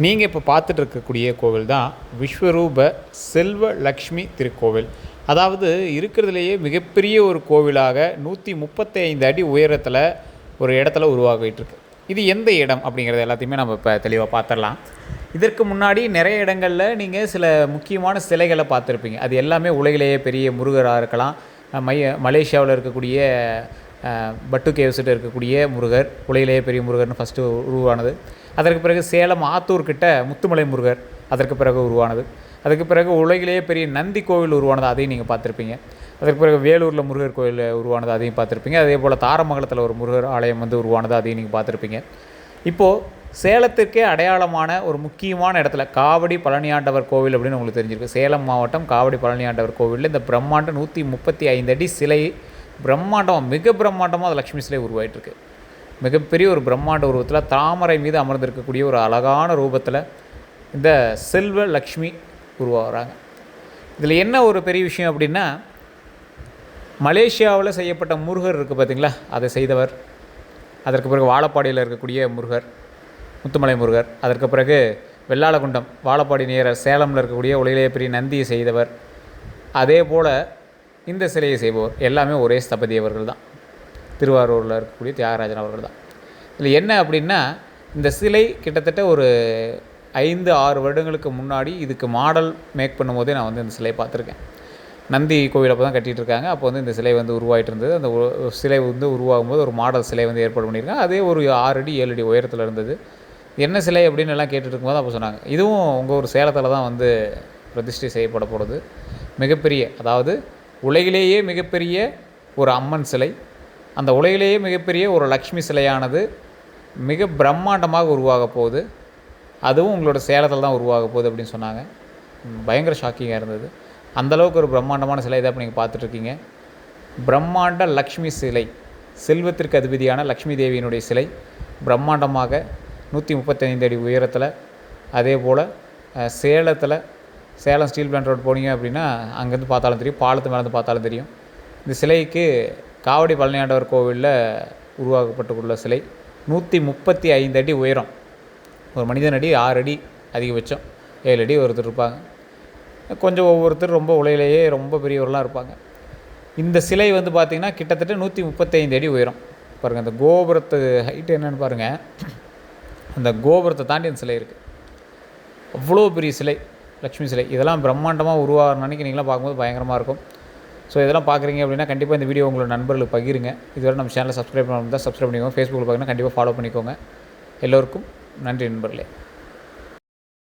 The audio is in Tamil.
நீங்கள் இப்போ பார்த்துட்டு இருக்கக்கூடிய கோவில் தான் விஸ்வரூப செல்வ லக்ஷ்மி திருக்கோவில். அதாவது இருக்கிறதுலையே மிகப்பெரிய ஒரு கோவிலாக 135 அடி உயரத்தில் ஒரு இடத்துல உருவாகிட்டுருக்கு. இது எந்த இடம் அப்படிங்கிறது எல்லாத்தையுமே நம்ம இப்போ தெளிவாக பார்த்துடலாம். இதற்கு முன்னாடி நிறைய இடங்களில் நீங்கள் சில முக்கியமான சிலைகளை பார்த்துருப்பீங்க. அது எல்லாமே உலகிலேயே பெரிய முருகராக இருக்கலாம். மலேசியாவில் இருக்கக்கூடிய பட்டு கேவ்ஸ்கிட்ட இருக்கக்கூடிய முருகர் உலகிலேயே பெரிய முருகர்னு ஃபஸ்ட்டு உருவானது. அதற்கு பிறகு சேலம் ஆத்தூர் கிட்ட முத்துமலை முருகர் அதற்கு பிறகு உருவானது. அதுக்கு பிறகு உலகிலேயே பெரிய நந்தி கோவில் உருவானது, அதையும் நீங்கள் பார்த்துருப்பீங்க. அதற்கு பிறகு வேலூரில் முருகர் கோவில் உருவானது, அதையும் பார்த்துருப்பீங்க. அதே போல் தாரமங்கலத்தில் ஒரு முருகர் ஆலயம் உருவானது, அதையும் நீங்கள் பார்த்துருப்பீங்க. இப்போது சேலத்திற்கே அடையாளமான ஒரு முக்கியமான இடத்துல காவடி பழனியாண்டவர் கோவில் அப்படின்னு உங்களுக்கு தெரிஞ்சிருக்கு. சேலம் மாவட்டம் காவடி பழனியாண்டவர் கோவிலில் இந்த பிரம்மாண்ட 135 அடி சிலை மிக பிரம்மாண்டமாக அது லக்ஷ்மி சிலை உருவாயிட்டிருக்கு. மிகப்பெரிய ஒரு பிரம்மாண்ட உருவத்தில் தாமரை மீது அமர்ந்திருக்கக்கூடிய ஒரு அழகான ரூபத்தில் இந்த செல்வ லக்ஷ்மி உருவாகிறாங்க. இதில் என்ன ஒரு பெரிய விஷயம் அப்படின்னா, மலேசியாவில் செய்யப்பட்ட முருகர் இருக்குது பார்த்திங்களா, அதை செய்தவர். அதற்கு பிறகு வாழப்பாடியில் இருக்கக்கூடிய முருகர் முத்துமலை முருகர். அதற்கு பிறகு வெள்ளாளகுண்டம் வாழப்பாடி நேர சேலமில் இருக்கக்கூடிய உலகிலேயே பெரிய நந்தியை செய்தவர். அதே போல் இந்த சிலையை செய்பவர் எல்லாமே ஒரே ஸ்தபதி அவர்கள் தான். திருவாரூரில் இருக்கக்கூடிய தியாகராஜன் அவர்கள் தான். இதில் என்ன அப்படின்னா, இந்த சிலை கிட்டத்தட்ட ஒரு 5-6 வருடங்களுக்கு முன்னாடி இதுக்கு மாடல் மேக் பண்ணும்போதே நான் இந்த சிலை பார்த்துருக்கேன். நந்தி கோவில் அப்போ தான் கட்டிகிட்டு இருக்காங்க. அப்போ இந்த சிலை உருவாகிட்டு இருந்தது. அந்த சிலை உருவாகும்போது ஒரு மாடல் சிலை ஏற்பாடு பண்ணியிருக்காங்க. அதே ஒரு 6 அடி 7 அடி உயரத்தில் இருந்தது. என்ன சிலை அப்படின்னு எல்லாம் கேட்டுட்டு இருக்கும்போது அப்போ சொன்னாங்க, இதுவும் உங்கள் ஒரு சேலத்தில் தான் பிரதிஷ்டை செய்யப்பட போகிறது. மிகப்பெரிய, அதாவது உலகிலேயே மிகப்பெரிய ஒரு அம்மன் சிலை, அந்த உலகிலேயே மிகப்பெரிய ஒரு லக்ஷ்மி சிலையானது மிக பிரம்மாண்டமாக உருவாக போகுது. அதுவும் உங்களோட சேலத்தில் தான் உருவாக போகுது அப்படின்னு சொன்னாங்க. பயங்கர ஷாக்கிங்காக இருந்தது. அந்தளவுக்கு ஒரு பிரம்மாண்டமான சிலை தான் இப்போ நீங்கள் பார்த்துட்ருக்கீங்க. பிரம்மாண்ட லக்ஷ்மி சிலை, செல்வத்திற்கு அதிபதியான லக்ஷ்மி தேவியினுடைய சிலை பிரம்மாண்டமாக 135 அடி உயரத்தில். அதே போல் சேலம் ஸ்டீல் பிளான்ட் ரோடு போனீங்க அப்படின்னா அங்கேருந்து பார்த்தாலும் தெரியும், பாலத்து மேலேருந்து பார்த்தாலும் தெரியும். இந்த சிலைக்கு காவடி பழனியாண்டவர் கோவிலில் உருவாக்கப்பட்டுள்ள சிலை 135 அடி உயரம். ஒரு மனிதன் அடி 6 அடி அதிகபட்சம், 7 அடி ஒருத்தர் இருப்பாங்க. கொஞ்சம் ஒவ்வொருத்தர் ரொம்ப உலகிலேயே ரொம்ப பெரியவர்களாக இருப்பாங்க. இந்த சிலை பார்த்திங்கன்னா கிட்டத்தட்ட 135 அடி உயரம். பாருங்கள், அந்த கோபுரத்து ஹைட்டு என்னென்னு பாருங்கள். அந்த கோபுரத்தை தாண்டி அந்த சிலை இருக்குது. அவ்வளோ பெரிய சிலை, லக்ஷ்மி சிலை. இதெல்லாம் பிரம்மாண்டமாக உருவாகிற அன்றைக்கி நீங்களாம் பார்க்கும்போது பயங்கரமாக இருக்கும். ஸோ இதெல்லாம் பார்க்குறீங்க அப்படின்னா கண்டிப்பாக இந்த வீடியோ உங்களோட நண்பர்களுக்கு பகிருங்க. இதுவரை நம்ம சேனலை சப்ஸ்கிரைப் பண்ணாமல் தான் சப்ஸ்கிரைப் பண்ணிக்கோங்க. ஃபேஸ்புக்கில் பார்த்திங்கன்னா கண்டிப்பாக ஃபாலோ பண்ணிக்கோங்க. எல்லோருக்கும் நன்றி நண்பர்களே.